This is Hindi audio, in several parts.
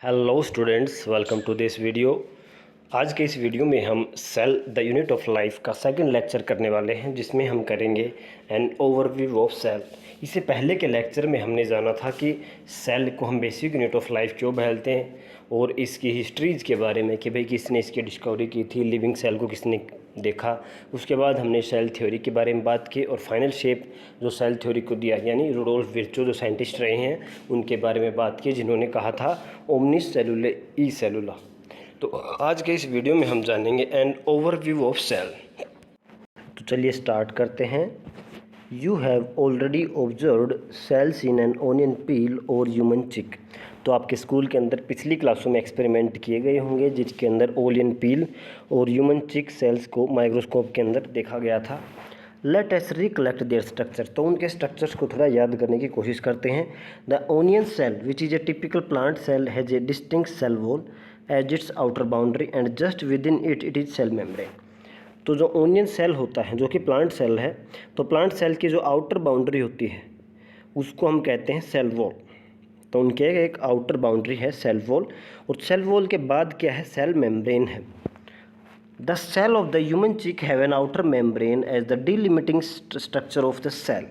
Hello students, welcome to this video. आज के इस वीडियो में हम cell the unit of life का सेकंड लेक्चर करने वाले हैं, जिसमें हम करेंगे एन ओवरव्यू ऑफ सेल। इससे पहले के लेक्चर में हमने जाना था कि सेल को हम बेसिक यूनिट ऑफ लाइफ क्यों बोलते हैं और इसकी हिस्ट्रीज़ के बारे में कि भाई किसने इसकी डिस्कवरी की थी, लिविंग सेल को किसने देखा। उसके बाद हमने सेल थ्योरी के बारे में बात की और फाइनल शेप जो सेल थ्योरी को दिया, यानी रुडोल्फ विर्चो जो साइंटिस्ट रहे हैं उनके बारे में बात की, जिन्होंने कहा था ओमनिस सेलुले ई सेलुला। तो आज के इस वीडियो में हम जानेंगे एन ओवरव्यू ऑफ सेल। तो चलिए स्टार्ट करते हैं। You have already observed cells in an onion peel और ह्यूमन चिक। तो आपके स्कूल के अंदर पिछली क्लासों में एक्सपेरिमेंट किए गए होंगे, जिसके अंदर ओनियन पील और ह्यूमन चिक सेल्स को माइक्रोस्कोप के अंदर देखा गया था। Let us recollect there structure. तो उनके स्ट्रक्चर्स को थोड़ा याद करने की कोशिश करते हैं। The onion cell which is a typical plant cell has a distinct cell wall as its outer boundary and just within it is cell membrane. तो जो ओनियन सेल होता है, जो कि प्लांट सेल है, तो प्लांट सेल की जो आउटर बाउंड्री होती है उसको हम कहते हैं सेल वॉल। तो उनके एक आउटर बाउंड्री है सेल वॉल, और सेल वॉल के बाद क्या है, सेल मेम्ब्रेन है। The cell of the human cheek have an outer membrane as the delimiting structure of the cell.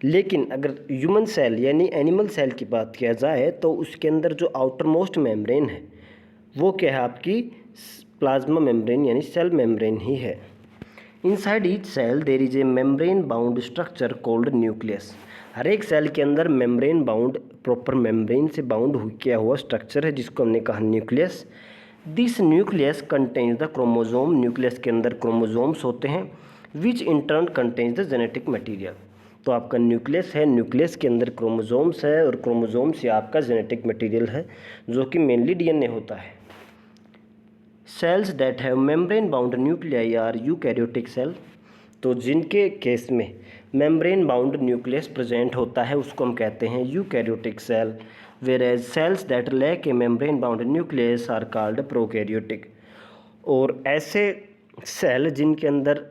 लेकिन अगर ह्यूमन सेल यानी एनिमल सेल की बात किया जाए तो उसके अंदर जो आउटर मोस्ट मेम्ब्रेन है वो क्या है, आपकी प्लाज्मा मेम्ब्रेन यानी सेल मेम्ब्रेन ही है। Inside each cell there is a membrane bound structure called nucleus. हर एक सेल के अंदर मेम्ब्रेन बाउंड, प्रॉपर मेम्ब्रेन से बाउंड किया हुआ स्ट्रक्चर है, जिसको हमने कहा nucleus. This nucleus contains the chromosome. Nucleus के अंदर क्रोमोजोम्स होते हैं, which in turn contains the genetic material. तो आपका न्यूक्लियस है, न्यूक्लियस के अंदर क्रोमोजोम्स है और क्रोमोजोम्स या आपका जेनेटिक मटीरियल है, जो कि मेनली डीएनए होता है। Cells that have membrane bound nuclei are eukaryotic cell. तो जिनके केस में मेम्ब्रेन बाउंड न्यूक्लियस प्रेजेंट होता है उसको हम कहते हैं eukaryotic cell, where cells that lack a membrane bound nucleus are called prokaryotic. और ऐसे सेल जिनके अंदर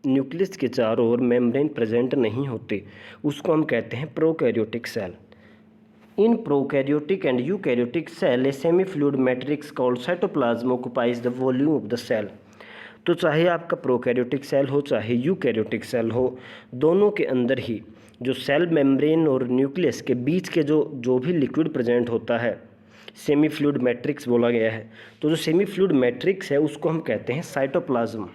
न्यूक्लियस के चारों ओर मेम्ब्रेन प्रेजेंट नहीं होते उसको हम कहते हैं prokaryotic cell. In prokaryotic and eukaryotic cell, a semi-fluid matrix called cytoplasm occupies the volume of the cell। तो चाहे आपका प्रोकैरियोटिक सेल हो चाहे यूकैरियोटिक सेल हो, दोनों के अंदर ही जो सेल मेम्ब्रेन और न्यूक्लियस के बीच के जो भी लिक्विड प्रेजेंट होता है, सेमी फ्लूइड मैट्रिक्स बोला गया है। तो जो सेमी फ्लूइड मैट्रिक्स है उसको हम कहते हैं cytoplasm.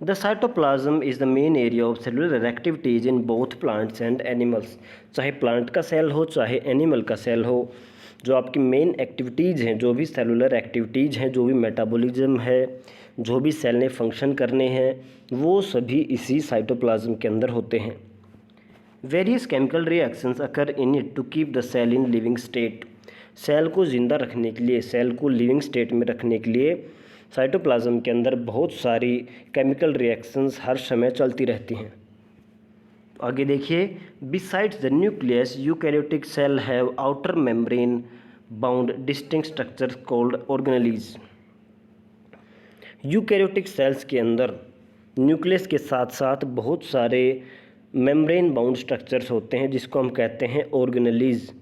The cytoplasm is the main area of cellular activities in both plants and animals। चाहे प्लांट का सेल हो चाहे एनिमल का सेल हो, जो आपकी मेन एक्टिविटीज़ हैं, जो भी सेलुलर एक्टिविटीज़ हैं, जो भी मेटाबॉलिज्म है, जो भी सेल ने फंक्शन करने हैं, वो सभी इसी साइटोप्लाज्म के अंदर होते हैं। Various chemical reactions occur in it to keep the cell in living state. Cell को ज़िंदा रखने के लिए, सेल को लिविंग स्टेट में रखने के लिए साइटोप्लाज्म के अंदर बहुत सारी केमिकल रिएक्शंस हर समय चलती रहती हैं। आगे देखिए, besides the nucleus eukaryotic cell have outer membrane bound distinct structure called organelles. Eukaryotic cells के अंदर न्यूक्लियस के साथ साथ बहुत सारे मेम्ब्रेन बाउंड स्ट्रक्चर्स होते हैं, जिसको हम कहते हैं ऑर्गेनेलीज।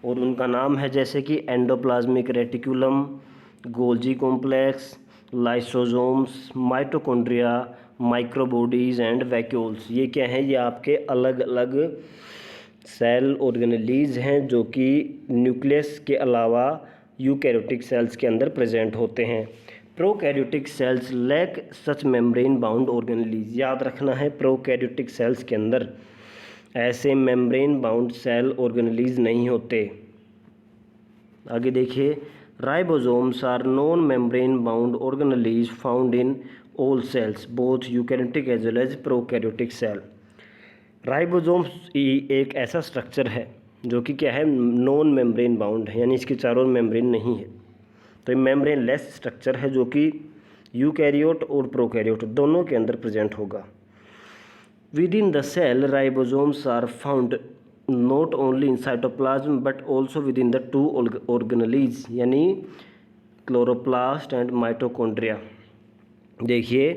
और उनका नाम है जैसे कि endoplasmic reticulum, Golgi complex, lysosomes, mitochondria, microbodies and vacuoles. ये क्या है, ये आपके अलग अलग सेल ऑर्गेनेलीज हैं जो कि न्यूक्लियस के अलावा यूकैरियोटिक सेल्स के अंदर प्रेजेंट होते हैं। प्रोकैरियोटिक सेल्स लैक सच मेम्ब्रेन बाउंड ऑर्गेनेलीज। याद रखना है, प्रोकैरियोटिक सेल्स के अंदर ऐसे मेम्ब्रेन बाउंड सेल ऑर्गेनेलीज नहीं होते। आगे देखिए, ribosomes are non membrane bound organelles found in all cells both eukaryotic as well as prokaryotic cell. Ribosomes एक ऐसा स्ट्रक्चर है जो कि क्या है, नॉन मेम्ब्रेन बाउंड है, यानी इसके चारों मेम्ब्रेन नहीं है। तो ये मेम्ब्रेन लेस स्ट्रक्चर है जो कि यूकैरियोट और प्रोकैरियोट दोनों के अंदर प्रेजेंट होगा। Within the cell ribosomes are found not only in cytoplasm but also within the two organelles, यानी क्लोरोप्लास्ट एंड माइटोकॉन्ड्रिया। देखिए,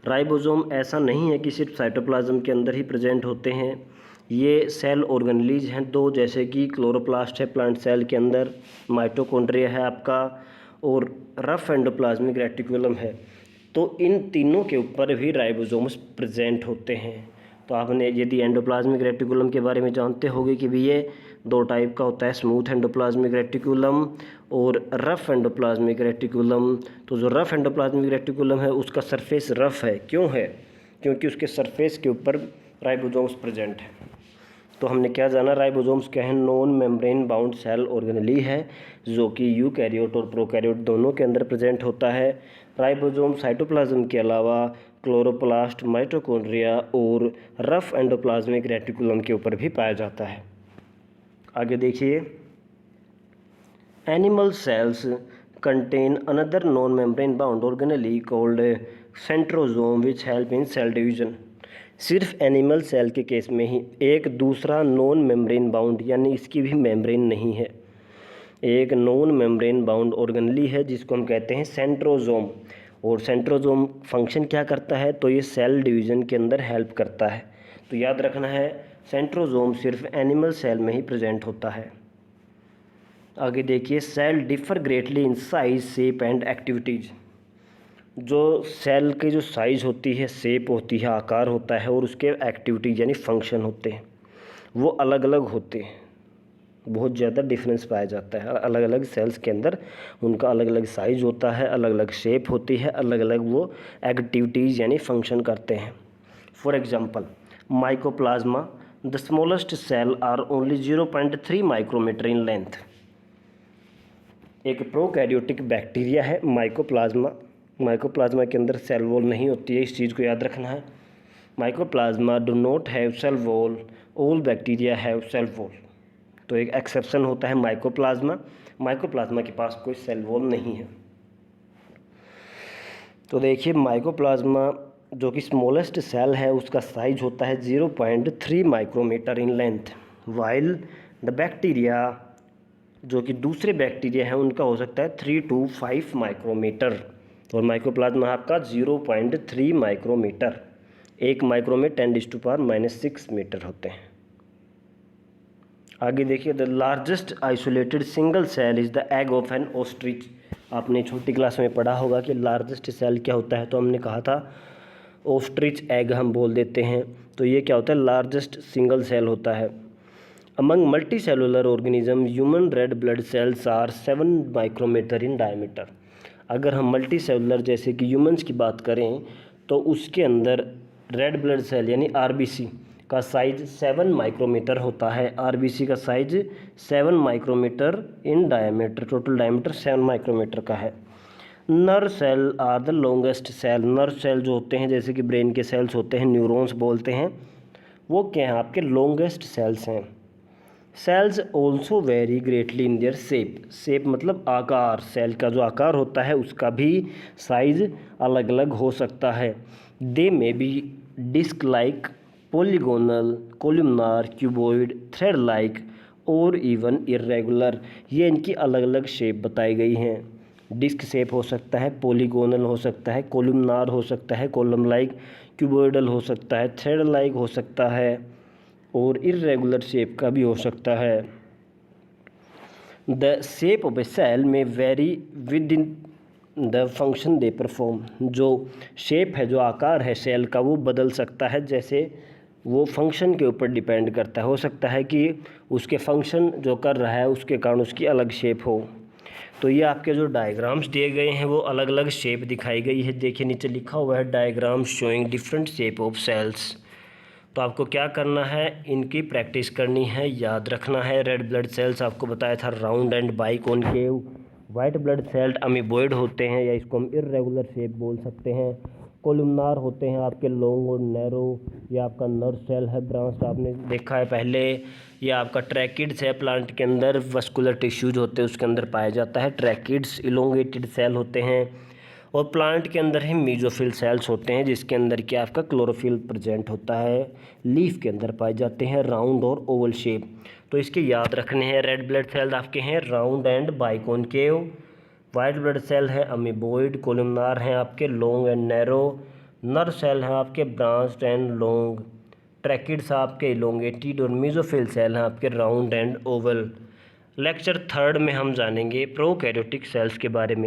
राइबोसोम ऐसा नहीं है कि सिर्फ साइटोप्लाज्म के अंदर ही प्रेजेंट होते हैं, ये सेल ऑर्गेनेलीज हैं दो, जैसे कि क्लोरोप्लास्ट है प्लांट सेल के अंदर, माइटोकॉन्ड्रिया है आपका, और रफ एंडोप्लाज्मिक रेटिकुलम है। तो इन तीनों के ऊपर भी राइबोसोम्स प्रेजेंट होते हैं। तो आपने यदि एंडोप्लाज्मिक रेटिकुलम के बारे में जानते होंगे कि भी ये दो टाइप का होता है, स्मूथ एंडोप्लाज्मिक रेटिकुलम और रफ एंडोप्लाज्मिक रेटिकुलम। तो जो रफ एंडोप्लाज्मिक रेटिकुलम है उसका सरफेस रफ है, क्यों है? क्योंकि उसके सरफेस के ऊपर राइबोसोम्स प्रेजेंट है। तो हमने क्या जाना, राइबोसोम्स क्या है? Non membrane bound cell organelle है, जो कि यूकैरियोट और प्रोकैरियोट दोनों के अंदर प्रेजेंट होता है। राइबोसोम साइटोप्लाज्म के अलावा क्लोरोप्लास्ट, माइटोकॉन्ड्रिया और रफ एंडोप्लाज्मिक रेटिकुलम के ऊपर भी पाया जाता है। आगे देखिए, animal cells contain another non membrane bound organelle called centrosome which help in cell division. सिर्फ एनिमल सेल के केस में ही एक दूसरा नॉन मेम्ब्रेन बाउंड, यानी इसकी भी मेम्ब्रेन नहीं है, एक नॉन मेम्ब्रेन बाउंड ऑर्गेनेली है जिसको हम कहते हैं सेंट्रोसोम। और सेंट्रोसोम फंक्शन क्या करता है? तो ये सेल डिवीज़न के अंदर हेल्प करता है। तो याद रखना है, सेंट्रोसोम सिर्फ एनिमल सेल में ही प्रेजेंट होता है। आगे देखिए, cell differ greatly in size, shape and activities. जो सेल की जो साइज़ होती है, शेप होती है, आकार होता है, और उसके एक्टिविटीज़ यानी फंक्शन होते हैं, वो अलग अलग होते हैं। बहुत ज़्यादा डिफरेंस पाया जाता है अलग अलग सेल्स के अंदर। उनका अलग अलग साइज़ होता है, अलग अलग शेप होती है, अलग अलग वो एक्टिविटीज़ यानी फंक्शन करते हैं। For example, mycoplasma, the smallest cell are only 0.3 micrometre in length. एक प्रोकैरियोटिक बैक्टीरिया है माइकोप्लाज्मा। माइकोप्लाज्मा के अंदर सेल वॉल नहीं होती है, इस चीज़ को याद रखना है। Mycoplasma do not have cell wall, all bacteria have cell wall. तो एक एक्सेप्शन होता है माइकोप्लाज्मा, माइकोप्लाज्मा के पास कोई सेल वॉल नहीं है। तो देखिए, माइकोप्लाज्मा जो कि स्मॉलेस्ट सेल है उसका साइज होता है 0.3 micrometre in length, while the bacteria जो कि दूसरे बैक्टीरिया हैं उनका हो सकता है 3 to 5 माइक्रोमीटर। और माइकोप्लाज्मा आपका 0.3 माइक्रोमीटर, 1 माइक्रो में 10⁻⁻⁶ मीटर होते हैं। आगे देखिए, the largest isolated single cell is the egg of an ostrich. आपने छोटी क्लास में पढ़ा होगा कि लार्जेस्ट सेल क्या होता है, तो हमने कहा था ऑस्ट्रिच एग हम बोल देते हैं। तो ये क्या होता है? लार्जेस्ट सिंगल सेल होता है। Among multicellular organism human red blood cells are 7 micrometre in diameter. अगर हम मल्टी सेलुलर जैसे कि ह्यूमंस की बात करें तो उसके अंदर रेड ब्लड सेल यानी आरबीसी का साइज 7 माइक्रोमीटर होता है। आरबीसी का size 7 micrometre in diameter, total diameter 7 micrometre का है। Nerve cell are the longest cell. Nerve cell जो होते हैं जैसे कि ब्रेन के सेल्स होते हैं, न्यूरॉन्स बोलते हैं, वो क्या हैं? आपके लॉन्गेस्ट सेल्स हैं। Cells also very greatly in their shape. Shape मतलब आकार, सेल का जो आकार होता है उसका भी साइज अलग अलग हो सकता है। They may be disc like, polygonal, columnar, cuboid, thread like और इवन इर्रेगुलर। ये इनकी अलग अलग शेप बताई गई हैं। डिस्क शेप हो सकता है, पॉलीगोनल हो सकता है, कोलुमनार हो सकता है, कॉलम लाइक, क्यूबॉइडल हो सकता है, थ्रेड लाइक हो सकता है, और इर्रेगुलर शेप का भी हो सकता है। The shape of a cell may vary within the function they perform. जो शेप है, जो आकार है सेल का, वो बदल सकता है, जैसे वो फंक्शन के ऊपर डिपेंड करता है। हो सकता है कि उसके फंक्शन जो कर रहा है उसके कारण उसकी अलग शेप हो। तो ये आपके जो डायग्राम्स दिए गए हैं वो अलग अलग शेप दिखाई गई है। देखिए नीचे लिखा हुआ है diagram showing different shape of cells. तो आपको क्या करना है? इनकी प्रैक्टिस करनी है, याद रखना है। रेड ब्लड सेल्स आपको बताया था round and biconcave. White blood cell amoeboid होते हैं, या इसको हम इर्रेगुलर शेप बोल सकते हैं। कोलुमनार होते हैं आपके लॉन्ग और नैरो। ये आपका नर्व सेल है, ब्रांच आपने देखा है पहले। ये आपका ट्रैकिड्स है, प्लांट के अंदर वस्कुलर टिश्यूज होते हैं उसके अंदर पाया जाता है। ट्रैकिड्स इलोंगेटेड सेल होते हैं। और प्लांट के अंदर ही मीजोफिल सेल्स होते हैं जिसके अंदर क्या आपका क्लोरोफिल प्रेजेंट होता है। लीफ के अंदर पाए जाते हैं, राउंड और ओवल शेप। तो इसके याद रखने हैं। रेड ब्लड सेल्स आपके हैं round and biconcave. White blood cell है अमीबॉइड। कोलुमनार हैं आपके long and narrow. Nerve cell हैं आपके ब्रांच्ड एंड लॉन्ग। ट्रैकिड्स आपके इलोंगेटेड और मेसोफिल सेल हैं आपके round and oval. Lecture third में हम जानेंगे प्रोकैरियोटिक सेल्स के बारे में।